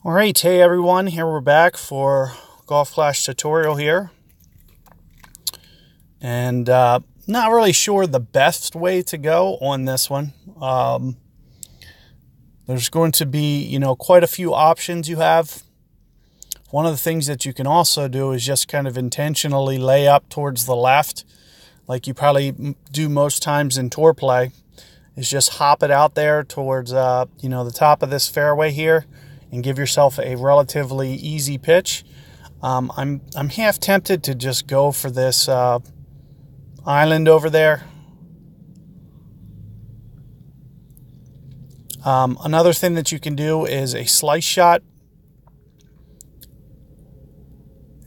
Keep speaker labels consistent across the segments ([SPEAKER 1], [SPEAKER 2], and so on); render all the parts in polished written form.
[SPEAKER 1] All right, hey everyone, here we're back for Golf Clash tutorial here. And not really sure the best way to go on this one. There's going to be, quite a few options you have. One of the things that you can also do is just kind of intentionally lay up towards the left, like you probably do most times in tour play, is just hop it out there towards, the top of this fairway here, and give yourself a relatively easy pitch. I'm half tempted to just go for this island over there. Another thing that you can do is a slice shot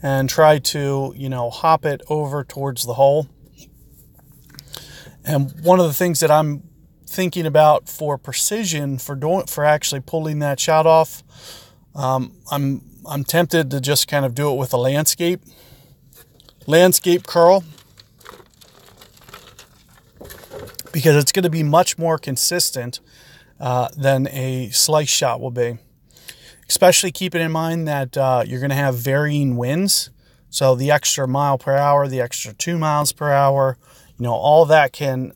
[SPEAKER 1] and try to, hop it over towards the hole. And one of the things that I'm thinking about for precision for actually pulling that shot off, I'm tempted to just kind of do it with a landscape curl, because it's going to be much more consistent than a slice shot will be. Especially keeping in mind that you're going to have varying winds. So the extra mile per hour, the extra 2 miles per hour, all that can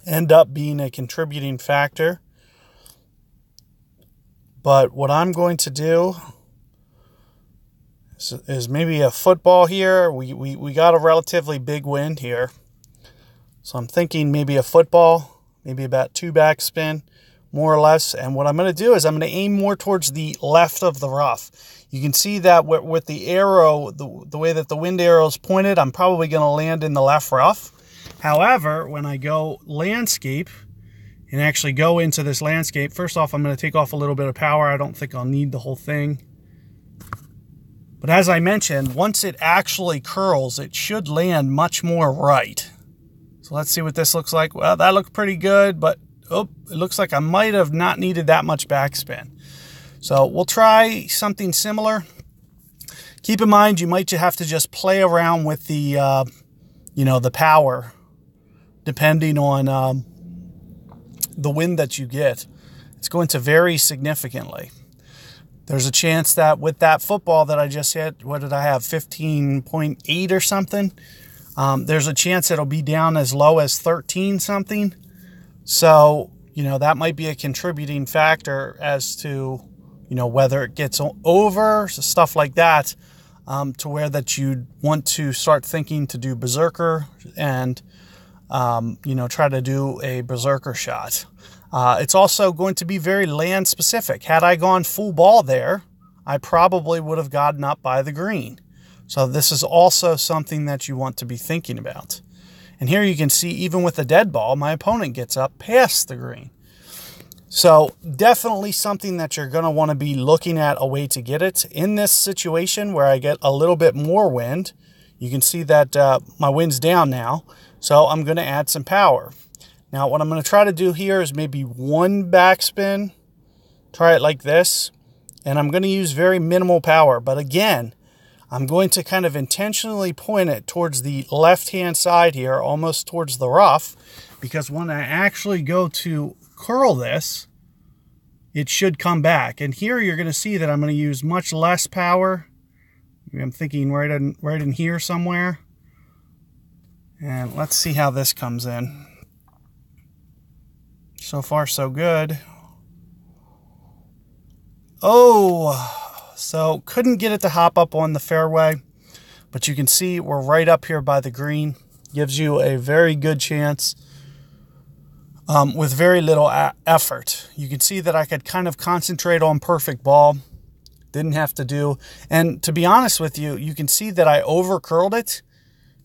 [SPEAKER 1] end up being a contributing factor. But what I'm going to do is maybe a football here. We got a relatively big wind here. So I'm thinking maybe a football, maybe about 2 backspin, more or less. And what I'm going to do is I'm going to aim more towards the left of the rough. You can see that with the arrow, the way that the wind arrow is pointed, I'm probably going to land in the left rough. However, when I go landscape and actually go into this landscape, first off, I'm going to take off a little bit of power. I don't think I'll need the whole thing. But as I mentioned, once it actually curls, it should land much more right. So let's see what this looks like. Well, that looked pretty good, but it looks like I might have not needed that much backspin. So we'll try something similar. Keep in mind, you might have to just play around with the, the power, depending on the wind that you get. It's going to vary significantly. There's a chance that with that football that I just hit, what did I have, 15.8 or something? There's a chance it'll be down as low as 13 something. So, that might be a contributing factor as to, whether it gets over, stuff like that, to where that you'd want to start thinking to do berserker and, try to do a berserker shot. It's also going to be very land specific. Had I gone full ball there, I probably would have gotten up by the green. So this is also something that you want to be thinking about. And here you can see, even with a dead ball, my opponent gets up past the green. So definitely something that you're going to want to be looking at a way to get it. In this situation where I get a little bit more wind, you can see that my wind's down now. So I'm going to add some power. Now what I'm going to try to do here is maybe one backspin. Try it like this. And I'm going to use very minimal power. But again, I'm going to kind of intentionally point it towards the left-hand side here, almost towards the rough, because when I actually go to curl this, it should come back. And here you're going to see that I'm going to use much less power. I'm thinking right in here somewhere. And let's see how this comes in. So far, so good. So couldn't get it to hop up on the fairway, but you can see we're right up here by the green. Gives you a very good chance with very little effort. You can see that I could kind of concentrate on perfect ball. Didn't have to do, and to be honest with you, you can see that I over curled it.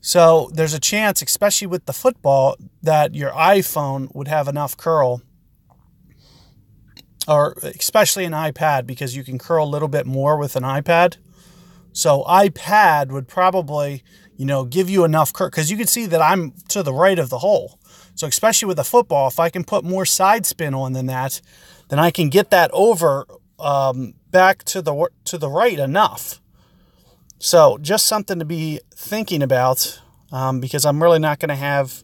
[SPEAKER 1] So there's a chance, especially with the football, that your iPhone would have enough curl, or especially an iPad, because you can curl a little bit more with an iPad. So iPad would probably, give you enough curl, because you can see that I'm to the right of the hole. So especially with a football, if I can put more side spin on than that, then I can get that over back to the right enough. So just something to be thinking about, because I'm really not going to have,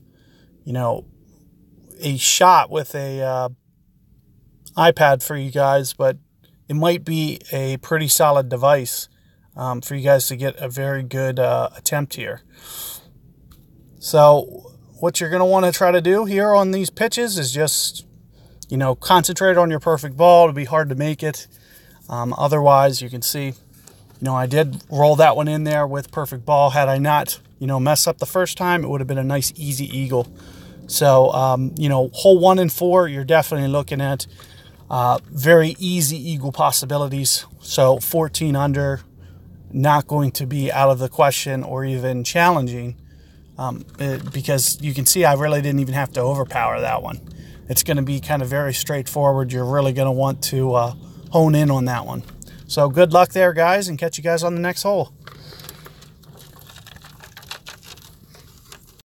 [SPEAKER 1] a shot with a iPad for you guys, but it might be a pretty solid device for you guys to get a very good attempt here. So what you're going to want to try to do here on these pitches is just, you know, concentrate on your perfect ball. It'll be hard to make it. Otherwise, you can see, you know, I did roll that one in there with perfect ball. Had I not, you know, messed up the first time, it would have been a nice easy eagle. So, you know, hole 1 and 4, you're definitely looking at very easy eagle possibilities. So 14 under, not going to be out of the question or even challenging, because you can see I really didn't even have to overpower that one. It's going to be kind of very straightforward. You're really going to want to hone in on that one. So good luck there, guys, and catch you guys on the next hole.